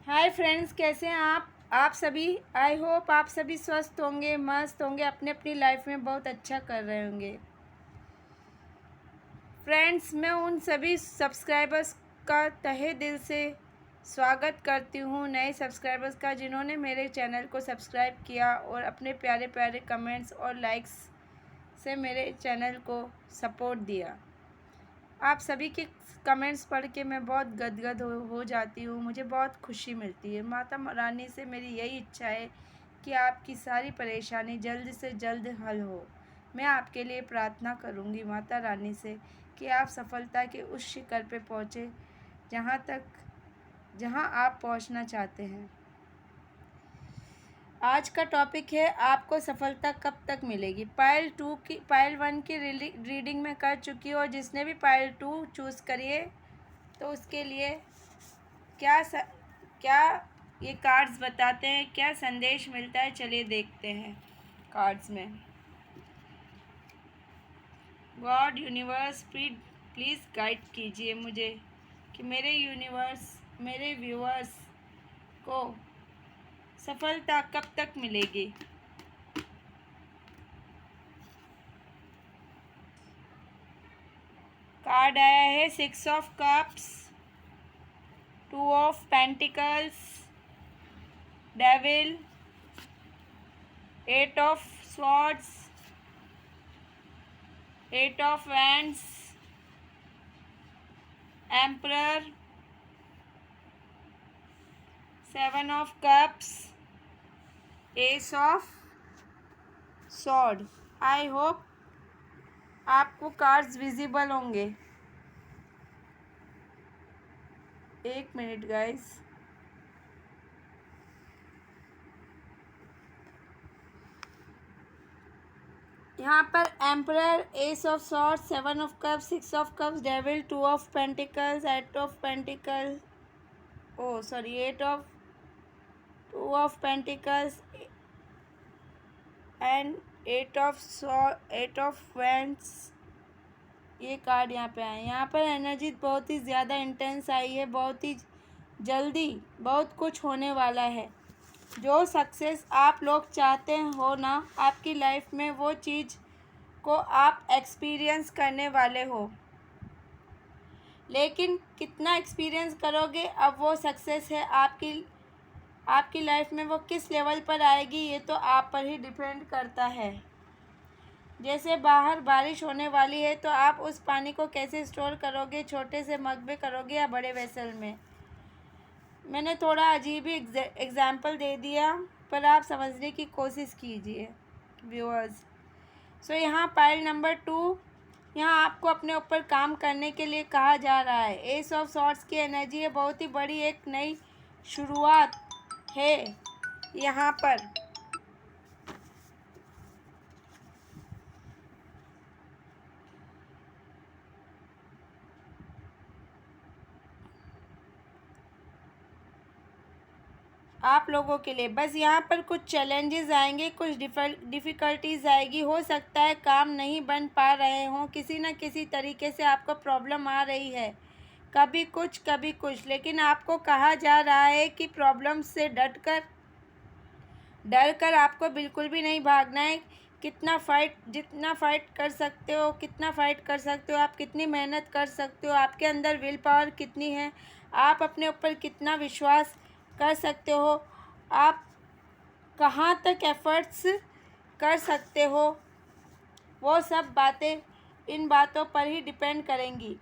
Hi friends, कैसे हैं आप सभी। आई होप आप सभी स्वस्थ होंगे, मस्त होंगे, अपने अपनी लाइफ में बहुत अच्छा कर रहे होंगे। फ्रेंड्स, मैं उन सभी सब्सक्राइबर्स का तहे दिल से स्वागत करती हूँ, नए सब्सक्राइबर्स का, जिन्होंने मेरे चैनल को सब्सक्राइब किया और अपने प्यारे प्यारे कमेंट्स और लाइक्स से मेरे चैनल को सपोर्ट दिया। आप सभी के कमेंट्स पढ़ के मैं बहुत गदगद हो जाती हूँ, मुझे बहुत खुशी मिलती है। माता रानी से मेरी यही इच्छा है कि आपकी सारी परेशानी जल्द से जल्द हल हो। मैं आपके लिए प्रार्थना करूँगी माता रानी से कि आप सफलता के उस शिखर पे पहुँचे जहाँ आप पहुँचना चाहते हैं। आज का टॉपिक है, आपको सफलता कब तक मिलेगी। पाइल 1 की रीडिंग में कर चुकी हूँ, और जिसने भी पाइल 2 चूज़ करिए तो उसके लिए क्या ये कार्ड्स बताते हैं, क्या संदेश मिलता है, चलिए देखते हैं कार्ड्स में। गॉड यूनिवर्स प्लीज़ गाइड कीजिए मुझे कि मेरे व्यूअर्स को सफलता कब तक मिलेगी। कार्ड आया है 6 of cups, 2 of pentacles, devil, 8 of swords, 8 of wands, emperor, 7 of cups, ace of sword. I hope आपको कार्ड्स विजिबल होंगे। एक मिनट गाइस। यहाँ पर emperor, ace of sword, 7 of cups, 6 of cups, devil, 2 of pentacles, 8 of pentacle, oh sorry 2 of pentacles and 8 of wands. ये card यहाँ पे आए। यहाँ पर एनर्जी बहुत ही ज़्यादा इंटेंस आई है, बहुत ही जल्दी बहुत कुछ होने वाला है। जो सक्सेस आप लोग चाहते हो ना आपकी लाइफ में, वो चीज़ को आप एक्सपीरियंस करने वाले हो। लेकिन कितना एक्सपीरियंस करोगे, अब वो सक्सेस है आपकी लाइफ में वो किस लेवल पर आएगी, ये तो आप पर ही डिपेंड करता है। जैसे बाहर बारिश होने वाली है, तो आप उस पानी को कैसे स्टोर करोगे, छोटे से मग में करोगे या बड़े वेसल में। मैंने थोड़ा अजीब ही एग्जाम्पल दे दिया, पर आप समझने की कोशिश कीजिए व्यूअर्स। सो यहाँ पाइल नंबर 2, यहाँ आपको अपने ऊपर काम करने के लिए कहा जा रहा है। एस ऑफ सॉर्ड्स की एनर्जी है, बहुत ही बड़ी एक नई शुरुआत है यहाँ पर। आप लोगों के लिए बस यहाँ पर कुछ चैलेंजेस आएंगे, कुछ डिफ़िकल्टीज आएगी। हो सकता है काम नहीं बन पा रहे हों, किसी न किसी तरीके से आपको प्रॉब्लम आ रही है, कभी कुछ। लेकिन आपको कहा जा रहा है कि प्रॉब्लम से डर कर आपको बिल्कुल भी नहीं भागना है। जितना फाइट कर सकते हो, आप कितनी मेहनत कर सकते हो, आपके अंदर विल पावर कितनी है, आप अपने ऊपर कितना विश्वास कर सकते हो, आप कहाँ तक एफ़र्ट्स कर सकते हो, वो सब बातें इन बातों पर ही डिपेंड करेंगी।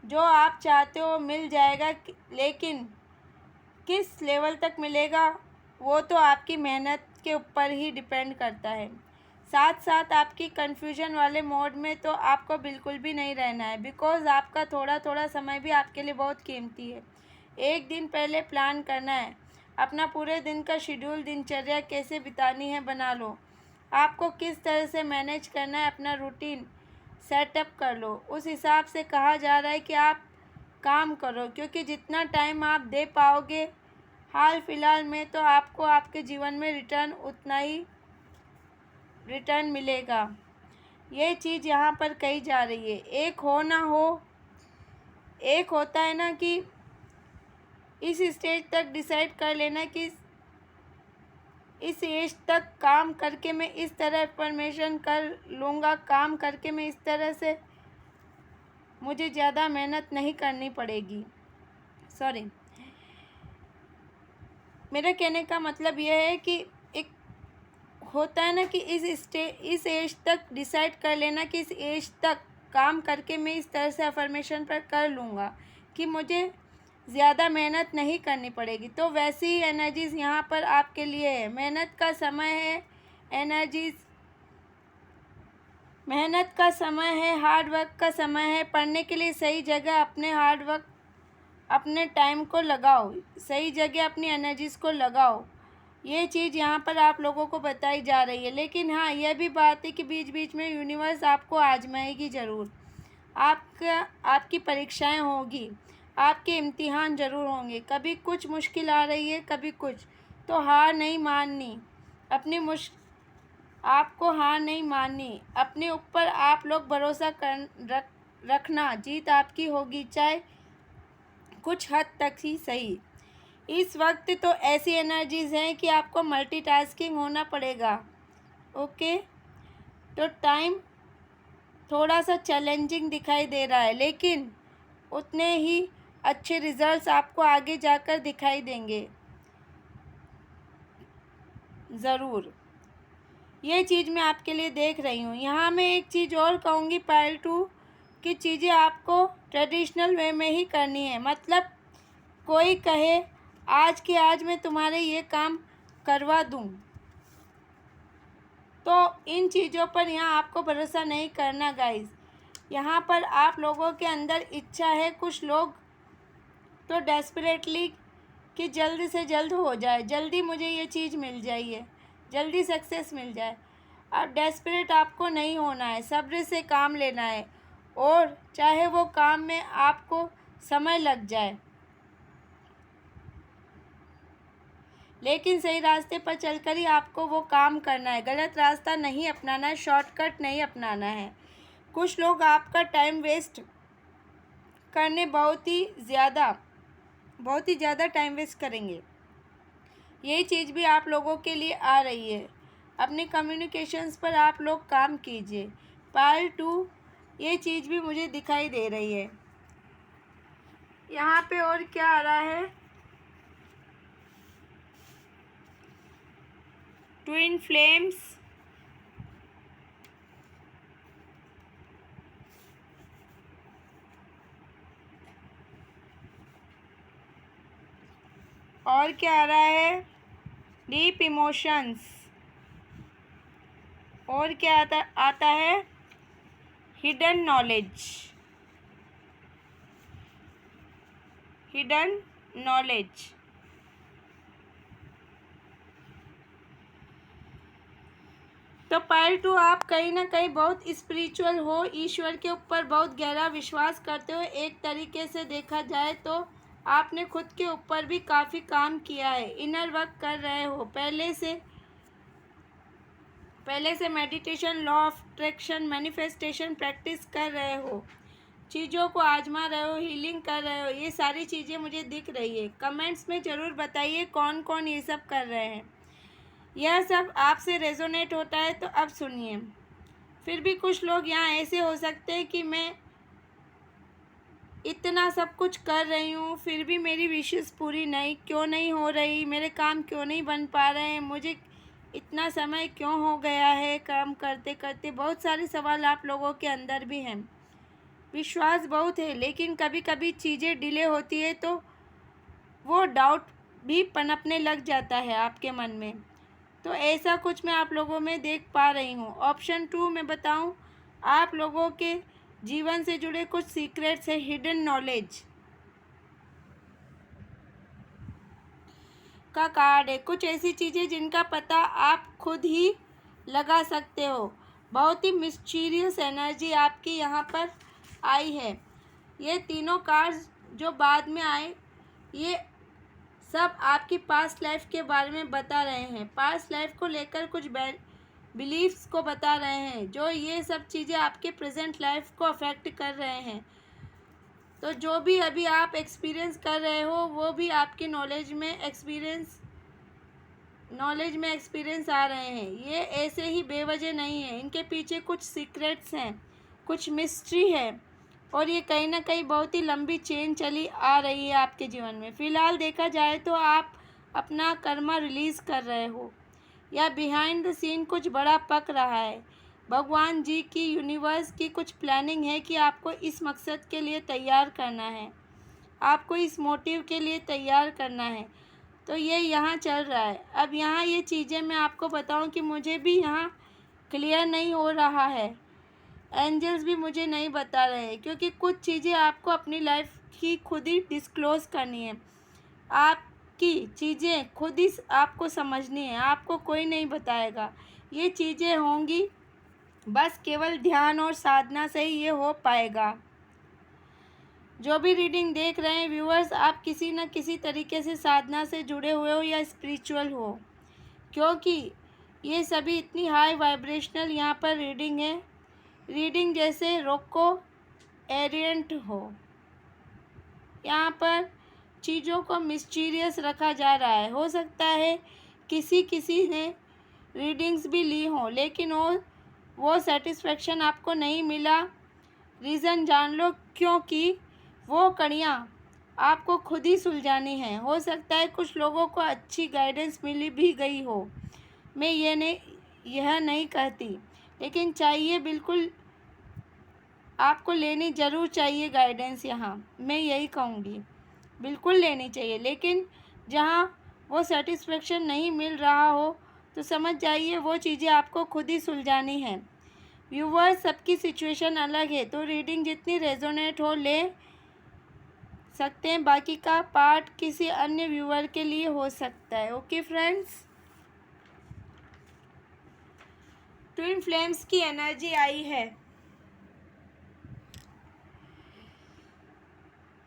जो आप चाहते हो मिल जाएगा, लेकिन किस लेवल तक मिलेगा वो तो आपकी मेहनत के ऊपर ही डिपेंड करता है। साथ साथ आपकी कन्फ्यूजन वाले मोड में तो आपको बिल्कुल भी नहीं रहना है, बिकॉज़ आपका थोड़ा थोड़ा समय भी आपके लिए बहुत कीमती है। एक दिन पहले प्लान करना है, अपना पूरे दिन का शेड्यूल, दिनचर्या कैसे बितानी है बना लो, आपको किस तरह से मैनेज करना है, अपना रूटीन सेटअप कर लो। उस हिसाब से कहा जा रहा है कि आप काम करो, क्योंकि जितना टाइम आप दे पाओगे हाल फिलहाल में, तो आपको आपके जीवन में उतना ही रिटर्न मिलेगा। ये चीज़ यहाँ पर कही जा रही है। एक हो ना हो, एक होता है ना कि इस स्टेज तक डिसाइड कर लेना कि इस एज तक काम करके मैं इस तरह अफर्मेशन कर लूँगा, काम करके मैं इस तरह से मुझे ज़्यादा मेहनत नहीं करनी पड़ेगी। सॉरी, मेरा कहने का मतलब यह है कि एक होता है ना कि इस एज तक डिसाइड कर लेना कि इस एज तक काम करके मैं इस तरह से अफर्मेशन पर कर लूँगा कि मुझे ज़्यादा मेहनत नहीं करनी पड़ेगी। तो वैसी ही एनर्जीज़ यहाँ पर आपके लिए है। मेहनत का समय है, मेहनत का समय है, हार्ड वर्क का समय है। पढ़ने के लिए सही जगह अपने हार्ड वर्क, अपने टाइम को लगाओ, सही जगह अपनी एनर्जीज़ को लगाओ। ये चीज़ यहाँ पर आप लोगों को बताई जा रही है। लेकिन हाँ, यह भी बात है कि बीच बीच में यूनिवर्स आपको आजमाएगी ज़रूर। आपकी परीक्षाएं होगी, आपके इम्तिहान ज़रूर होंगे। कभी कुछ मुश्किल आ रही है, कभी कुछ, तो हार नहीं माननी। आपको हार नहीं माननी। अपने ऊपर आप लोग भरोसा रखना। जीत आपकी होगी, चाहे कुछ हद तक ही सही। इस वक्त तो ऐसी एनर्जीज़ हैं कि आपको मल्टीटास्किंग होना पड़ेगा। ओके, तो टाइम थोड़ा सा चैलेंजिंग दिखाई दे रहा है, लेकिन उतने ही अच्छे रिजल्ट्स आपको आगे जाकर दिखाई देंगे ज़रूर। ये चीज़ मैं आपके लिए देख रही हूँ। यहाँ मैं एक चीज़ और कहूँगी, पाइल 2 की चीज़ें आपको ट्रेडिशनल वे में ही करनी है। मतलब कोई कहे आज के आज मैं तुम्हारे ये काम करवा दूँ, तो इन चीज़ों पर यहाँ आपको भरोसा नहीं करना गाइस। यहाँ पर आप लोगों के अंदर इच्छा है, कुछ लोग तो डेस्परेटली कि जल्द से जल्द हो जाए, जल्दी मुझे ये चीज़ मिल जाइए, जल्दी सक्सेस मिल जाए। अब डेस्परेट आपको नहीं होना है, सब्र से काम लेना है, और चाहे वो काम में आपको समय लग जाए, लेकिन सही रास्ते पर चलकर ही आपको वो काम करना है। गलत रास्ता नहीं अपनाना है, शॉर्टकट नहीं अपनाना है। कुछ लोग आपका टाइम वेस्ट करने बहुत ही ज़्यादा टाइम वेस्ट करेंगे। यही चीज़ भी आप लोगों के लिए आ रही है। अपने कम्युनिकेशंस पर आप लोग काम कीजिए। पार्ट 2 ये चीज़ भी मुझे दिखाई दे रही है। यहाँ पे और क्या आ रहा है, ट्विन फ्लेम्स, और क्या आ रहा है, डीप इमोशंस, और क्या आता है, हिडन नॉलेज। तो पार्ट 2 आप कहीं ना कहीं बहुत स्पिरिचुअल हो, ईश्वर के ऊपर बहुत गहरा विश्वास करते हो। एक तरीके से देखा जाए तो आपने खुद के ऊपर भी काफ़ी काम किया है, इनर वर्क कर रहे हो। पहले से meditation, law of attraction, manifestation practice कर रहे हो, चीज़ों को आजमा रहे हो, हीलिंग कर रहे हो। ये सारी चीज़ें मुझे दिख रही है। कमेंट्स में ज़रूर बताइए कौन कौन ये सब कर रहे हैं। यह सब आपसे रेजोनेट होता है तो अब सुनिए। फिर भी कुछ लोग यहाँ ऐसे हो सकते हैं कि मैं इतना सब कुछ कर रही हूँ, फिर भी मेरी विशेस पूरी क्यों नहीं हो रही, मेरे काम क्यों नहीं बन पा रहे हैं, मुझे इतना समय क्यों हो गया है काम करते करते। बहुत सारे सवाल आप लोगों के अंदर भी हैं। विश्वास बहुत है, लेकिन कभी कभी चीज़ें डिले होती है तो वो डाउट भी पनपने लग जाता है आपके मन में। तो ऐसा कुछ मैं आप लोगों में देख पा रही हूँ। ऑप्शन 2 मैं बताऊँ, आप लोगों के जीवन से जुड़े कुछ सीक्रेट्स है, हिडन नॉलेज का कार्ड है। कुछ ऐसी चीज़ें जिनका पता आप खुद ही लगा सकते हो। बहुत ही मिस्टीरियस एनर्जी आपकी यहाँ पर आई है। ये तीनों कार्ड्स जो बाद में आए, ये सब आपकी पास्ट लाइफ के बारे में बता रहे हैं। पास्ट लाइफ को लेकर कुछ बिलीफ्स को बता रहे हैं, जो ये सब चीज़ें आपके प्रेजेंट लाइफ को अफेक्ट कर रहे हैं। तो जो भी अभी आप एक्सपीरियंस कर रहे हो वो भी आपकी नॉलेज में एक्सपीरियंस आ रहे हैं। ये ऐसे ही बेवजह नहीं है, इनके पीछे कुछ सीक्रेट्स हैं, कुछ मिस्ट्री है, और ये कहीं ना कहीं बहुत ही लंबी चेन चली आ रही है आपके जीवन में। फ़िलहाल देखा जाए तो आप अपना कर्मा रिलीज़ कर रहे हो, या बिहाइंड द सीन कुछ बड़ा पक रहा है। भगवान जी की, यूनिवर्स की कुछ प्लानिंग है कि आपको इस मकसद के लिए तैयार करना है, आपको इस मोटिव के लिए तैयार करना है। तो ये यहाँ चल रहा है। अब यहाँ ये चीज़ें मैं आपको बताऊँ कि मुझे भी यहाँ क्लियर नहीं हो रहा है, एंजल्स भी मुझे नहीं बता रहे हैं, क्योंकि कुछ चीज़ें आपको अपनी लाइफ की खुद ही डिस्क्लोज़ करनी है। आपकी चीज़ें खुद ही आपको समझनी है, आपको कोई नहीं बताएगा। ये चीज़ें होंगी, बस केवल ध्यान और साधना से ही ये हो पाएगा। जो भी रीडिंग देख रहे हैं व्यूअर्स, आप किसी न किसी तरीके से साधना से जुड़े हुए हो या स्पिरिचुअल हो, क्योंकि ये सभी इतनी हाई वाइब्रेशनल यहाँ पर रीडिंग है। रीडिंग जैसे रोको एरियंट हो, यहाँ पर चीज़ों को मिस्टीरियस रखा जा रहा है। हो सकता है किसी ने रीडिंग्स भी ली हो, लेकिन वो सेटिस्फेक्शन आपको नहीं मिला। रीज़न जान लो, क्योंकि वो कड़ियाँ आपको खुद ही सुलझानी है। हो सकता है कुछ लोगों को अच्छी गाइडेंस मिली भी गई हो, मैं यह नहीं कहती, लेकिन चाहिए बिल्कुल, आपको लेनी ज़रूर चाहिए गाइडेंस। यहाँ मैं यही कहूँगी, बिल्कुल लेनी चाहिए, लेकिन जहाँ वो सेटिस्फेक्शन नहीं मिल रहा हो तो समझ जाइए वो चीज़ें आपको खुद ही सुलझानी है। व्यूवर्स, सबकी सिचुएशन अलग है, तो रीडिंग जितनी रेजोनेट हो ले सकते हैं, बाकी का पार्ट किसी अन्य व्यूअर के लिए हो सकता है। ओके फ्रेंड्स, ट्विन फ्लेम्स की एनर्जी आई है,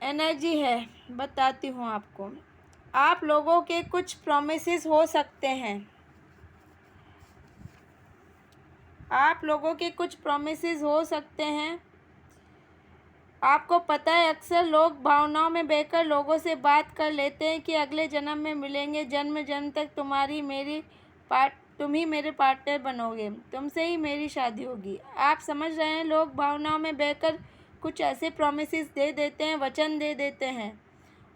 एनर्जी है, बताती हूँ आपको। आप लोगों के कुछ प्रॉमिसेस हो सकते हैं, आप लोगों के कुछ प्रॉमिसेस हो सकते हैं। आपको पता है अक्सर लोग भावनाओं में बहकर लोगों से बात कर लेते हैं कि अगले जन्म में मिलेंगे, जन्म जन्म तक तुम ही मेरे पार्टनर बनोगे, तुमसे ही मेरी शादी होगी। आप समझ रहे हैं, लोग भावनाओं में बहकर कुछ ऐसे प्रॉमिसेस दे देते हैं, वचन दे देते हैं,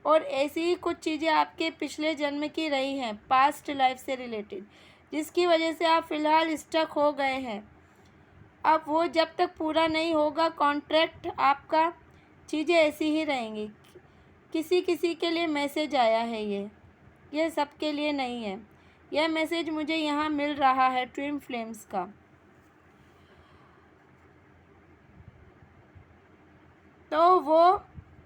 और ऐसी ही कुछ चीज़ें आपके पिछले जन्म की रही हैं, पास्ट लाइफ से रिलेटेड, जिसकी वजह से आप फ़िलहाल स्टक हो गए हैं। अब वो जब तक पूरा नहीं होगा कॉन्ट्रैक्ट आपका, चीज़ें ऐसी ही रहेंगी। किसी किसी के लिए मैसेज आया है, ये सबके लिए नहीं है। यह मैसेज मुझे यहाँ मिल रहा है ट्विन फ्लेम्स का। तो वो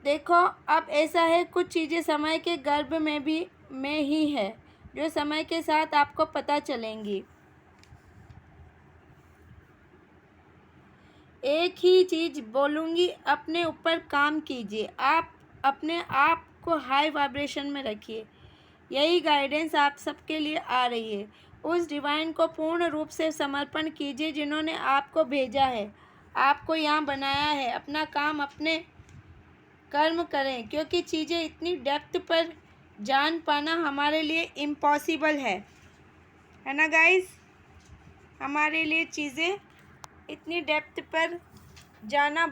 देखो, अब ऐसा है, कुछ चीज़ें समय के गर्भ में ही है, जो समय के साथ आपको पता चलेंगी। एक ही चीज़ बोलूँगी, अपने ऊपर काम कीजिए, आप अपने आप को हाई वाइब्रेशन में रखिए। यही गाइडेंस आप सबके लिए आ रही है। उस डिवाइन को पूर्ण रूप से समर्पण कीजिए जिन्होंने आपको भेजा है, आपको यहाँ बनाया है। अपना काम, अपने कर्म करें, क्योंकि चीज़ें इतनी डेप्थ पर जान पाना हमारे लिए इम्पॉसिबल है ना गाइस। हमारे लिए चीज़ें इतनी डेप्थ पर जानना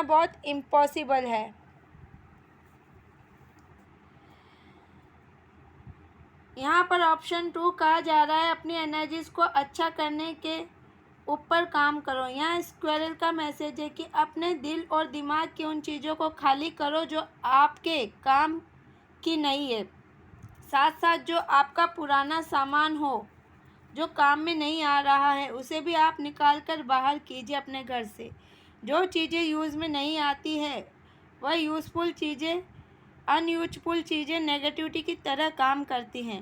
बहुत इम्पॉसिबल है। यहाँ पर ऑप्शन 2 कहा जा रहा है, अपनी एनर्जीज को अच्छा करने के ऊपर काम करो। यहाँ स्क्वायरल का मैसेज है कि अपने दिल और दिमाग की उन चीज़ों को खाली करो जो आपके काम की नहीं है। साथ साथ जो आपका पुराना सामान हो, जो काम में नहीं आ रहा है, उसे भी आप निकाल कर बाहर कीजिए अपने घर से। जो चीज़ें यूज़ में नहीं आती है वह यूज़फुल चीज़ें, अनयूजफुल चीज़ें नेगेटिविटी की तरह काम करती हैं,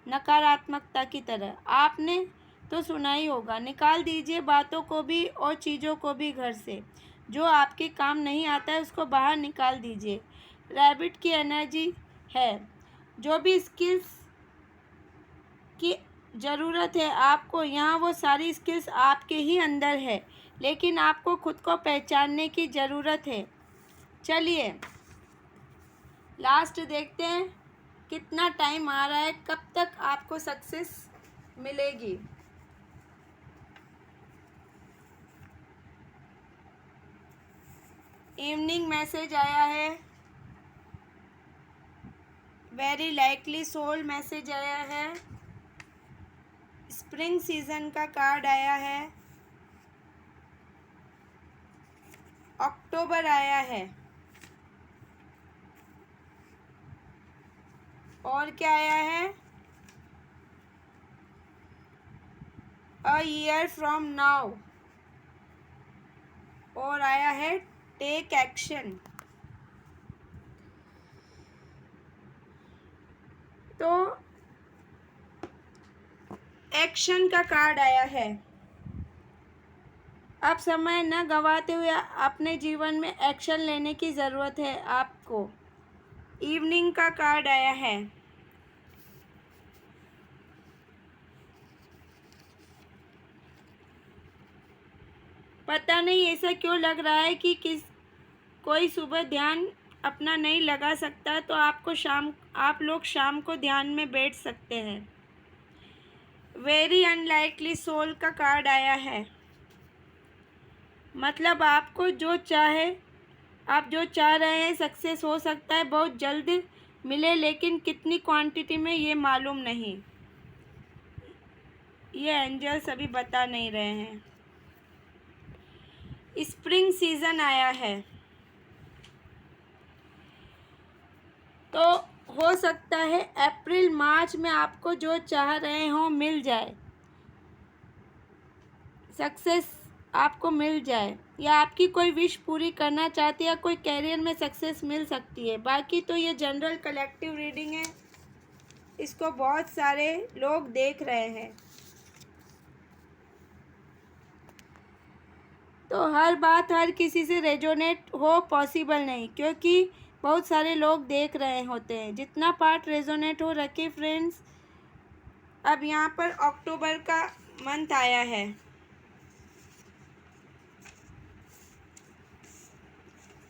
नकारात्मकता की तरह। आपने तो सुना ही होगा, निकाल दीजिए बातों को भी और चीज़ों को भी घर से। जो आपके काम नहीं आता है उसको बाहर निकाल दीजिए। रैबिट की एनर्जी है। जो भी स्किल्स की ज़रूरत है आपको, यहाँ वो सारी स्किल्स आपके ही अंदर है, लेकिन आपको खुद को पहचानने की ज़रूरत है। चलिए लास्ट देखते हैं कितना टाइम आ रहा है, कब तक आपको सक्सेस मिलेगी। इवनिंग मैसेज आया है, वेरी लाइकली सोल मैसेज आया है, स्प्रिंग सीजन का कार्ड आया है, अक्टूबर आया है, और क्या आया है, अ ईयर फ्रॉम नाउ, और आया है टेक एक्शन। तो एक्शन का कार्ड आया है। अब समय न गंवाते हुए अपने जीवन में एक्शन लेने की ज़रूरत है आपको। इवनिंग का कार्ड आया है। पता नहीं ऐसा क्यों लग रहा है कि कोई सुबह ध्यान अपना नहीं लगा सकता, तो आप लोग शाम को ध्यान में बैठ सकते हैं। वेरी अनलाइकली सोल का कार्ड आया है। मतलब आपको जो चाहे, आप जो चाह रहे हैं सक्सेस हो सकता है बहुत जल्द मिले, लेकिन कितनी क्वांटिटी में ये मालूम नहीं, ये एंजल्स अभी बता नहीं रहे हैं। स्प्रिंग सीजन आया है, तो हो सकता है अप्रैल मार्च में आपको जो चाह रहे हो मिल जाए, सक्सेस आपको मिल जाए, या आपकी कोई विश पूरी करना चाहती है, या कोई कैरियर में सक्सेस मिल सकती है। बाकी तो ये जनरल कलेक्टिव रीडिंग है, इसको बहुत सारे लोग देख रहे हैं, तो हर बात हर किसी से रेजोनेट हो पॉसिबल नहीं, क्योंकि बहुत सारे लोग देख रहे होते हैं। जितना पार्ट रेजोनेट हो रखे फ्रेंड्स। अब यहाँ पर अक्टूबर का मंथ आया है,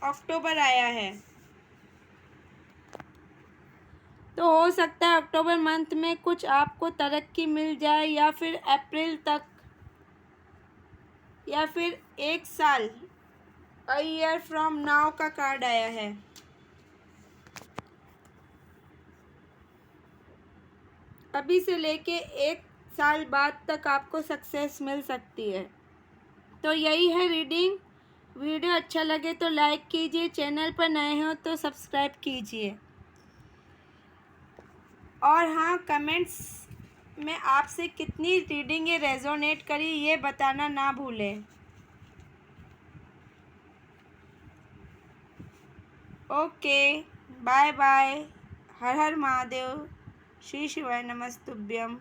अक्टूबर आया है, तो हो सकता है अक्टूबर मंथ में कुछ आपको तरक्की मिल जाए, या फिर अप्रैल तक, या फिर 1 साल, अ ईयर फ्रॉम नाउ का कार्ड आया है। अभी से लेके 1 साल बाद तक आपको सक्सेस मिल सकती है। तो यही है रीडिंग। वीडियो अच्छा लगे तो लाइक कीजिए, चैनल पर नए हो तो सब्सक्राइब कीजिए, और हाँ, कमेंट्स में आपसे कितनी रीडिंग ये रेजोनेट करी ये बताना ना भूलें। Okay, bye bye. हर हर महादेव, श्री शिवाय नमस्तुभ्यम।